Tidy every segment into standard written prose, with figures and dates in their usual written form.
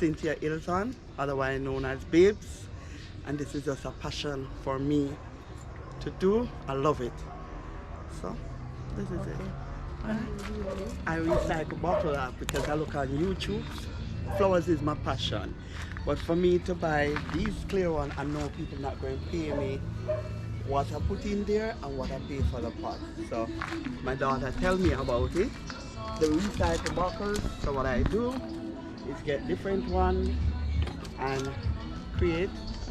Cynthia Hilton, otherwise known as Babes, and this is just a passion for me to do. I love it. So this is it. I recycle bottle art because I look on YouTube. Flowers is my passion. But for me to buy these clear ones, I know people not going to pay me what I put in there and what I pay for the pot. So my daughter tell me about it. The recycle bottles. So what I do is get different ones and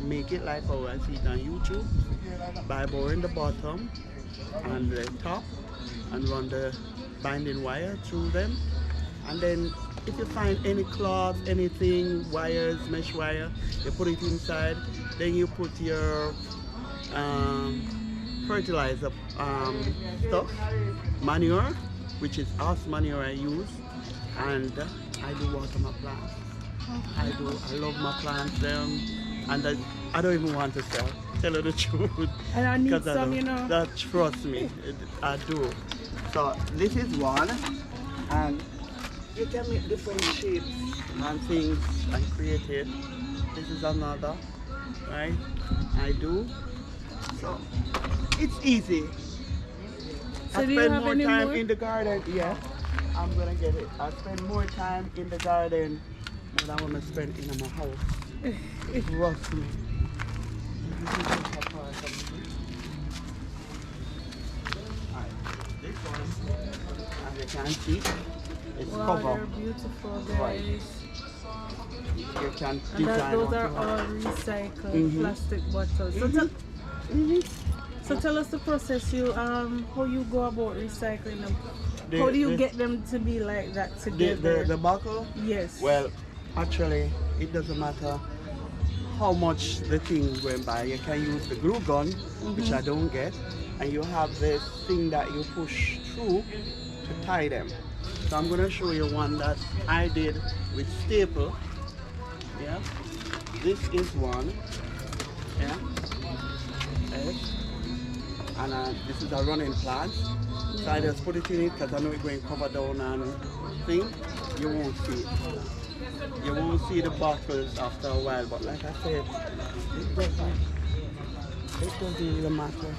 make it like how I see it on YouTube by boring the bottom and the top and run the binding wire through them. And then if you find any cloth, anything, wires, mesh wire, you put it inside. Then you put your fertilizer stuff, manure, which is horse manure I use, and I do water my plants. I love my plants, and I don't even want to tell you the truth. And I need some, you know. That trust me, I do. So this is one, and you can make different shapes and things and create it. This is another, right? I do. So it's easy. So I do you spend have more any time more? in the garden. Yeah, I'm gonna get it. I spend more time in the garden than I wanna spend in my house. Trust me. This one, as you can see, it's Wow, covered. they're beautiful, guys. You can And design those what are you all want. recycled plastic bottles. So tell us the process. How you go about recycling them. How do you get them to be like that together? The buckle? Yes. Well, actually, it doesn't matter how much the thing went by. You can use the glue gun, which I don't get, and you have this thing that you push through to tie them. So I'm going to show you one that I did with staple. Yeah, this is one. Yeah, yes. And this is a running plant. So I just put it in it because I know it's going to cover down and thing. You won't see it. You won't see the bottles after a while, but like I said, it doesn't really matter.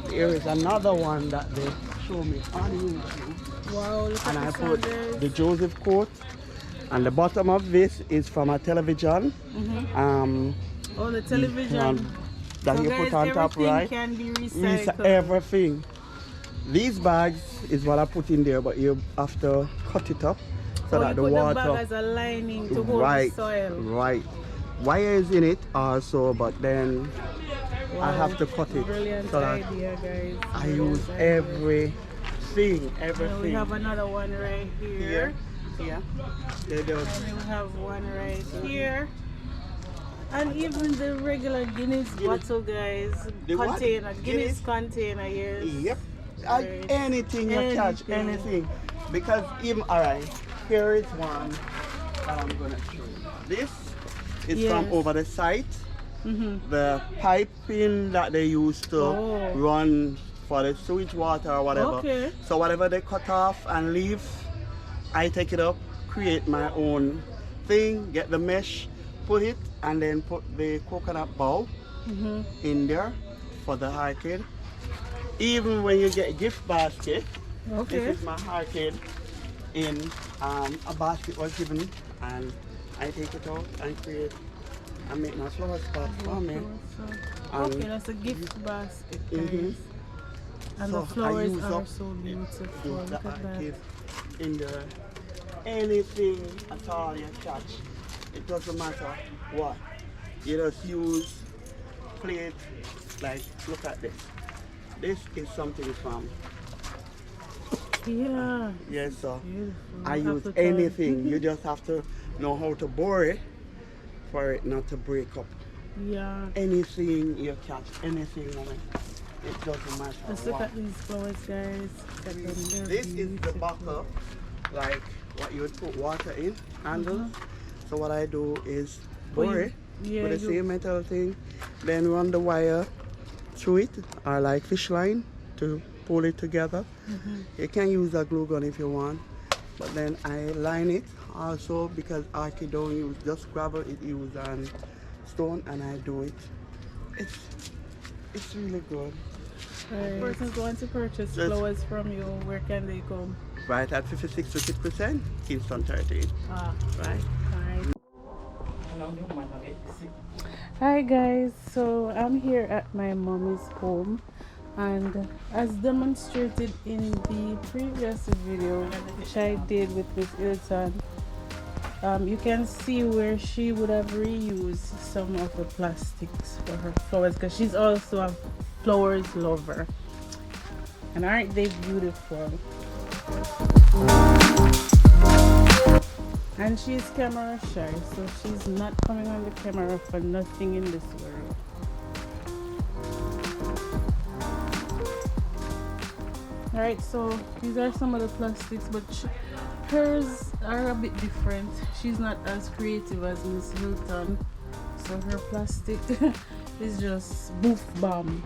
Here is another one that they show me on YouTube. Wow, look And at I this put one, guys. the Joseph quote, and the bottom of this is from a television. Oh, the television. That So you guys, put on top, everything right? can be recycled. Everything. These bags is what I put in there, but you have to cut it up so that the you put water. the bag as a lining to hold the soil. Right. Wire is in it also, but then I have to cut it. Brilliant so that idea, guys. I use everything. And we have another one right here. Yeah. They do. And we have one right here. And even the regular Guinness bottle, guys. The what? Container. Guinness? Guinness container, yes. Yep. Right. Anything you catch, anything. Because even, alright, here is one that I'm going to show you. This is from over the site. The piping that they used to run for the sewage water or whatever. Okay. So whatever they cut off and leave, I take it up, create my own thing, get the mesh, put it, and then put the coconut bowl in there for the arcade. Even when you get a gift basket, this is my arcade in a basket was given, and I take it out and create and make my flower spot for me. Okay, that's a gift basket, guys. And So the flowers use are up so beautiful. the Look at that. arcade in there. Anything at all you catch, it doesn't matter what. You just use plate, like look at this. This is something from yes, sir. I use anything. You just have to know how to bore it for it not to break up. Yeah. Anything you catch, anything on it. It doesn't matter. Let's look at these flowers, guys. This is the buckle, like what you would put water in, handle. So what I do is bore it with the same metal thing, then run the wire through it, or like fish line to pull it together. You can use a glue gun if you want, but then I line it also because Archie don't use just gravel, it use stone, and I do it. It's it's really good. If persons want to purchase Just flowers from you, where can they come? right at 56% Kingston 13. Ah, Right? alright. Hi guys, so I'm here at my mommy's home, and as demonstrated in the previous video which I did with Miss Ilton, you can see where she would have reused some of the plastics for her flowers because she's also a flowers lover. And aren't they beautiful? And she's camera shy, so she's not coming on the camera for nothing in this world. Alright, so these are some of the plastics, but hers are a bit different. She's not as creative as Miss Hilton, so her plastic is just boof bomb.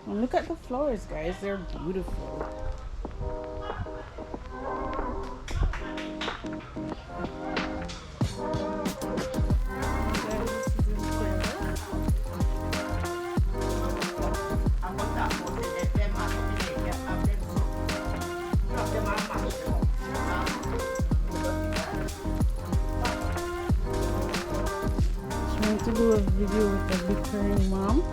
And look at the flowers, guys, they're beautiful. Trying to do a video with a bickering mom.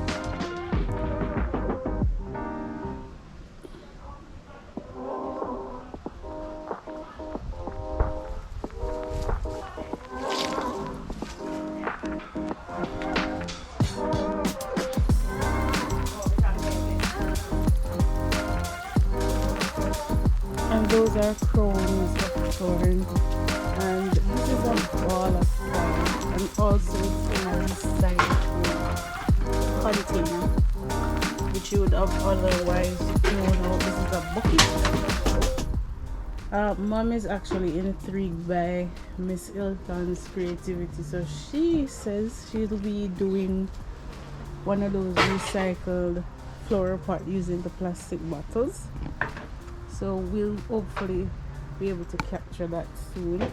And those are crowns of thorn. And this is a ball of fire. And also it's in a recycling container, which you would have otherwise thrown out. This is a bucket. Mom is actually intrigued by Miss Ilton's creativity, so she says she'll be doing one of those recycled flower pot using the plastic bottles. So we'll hopefully be able to capture that soon.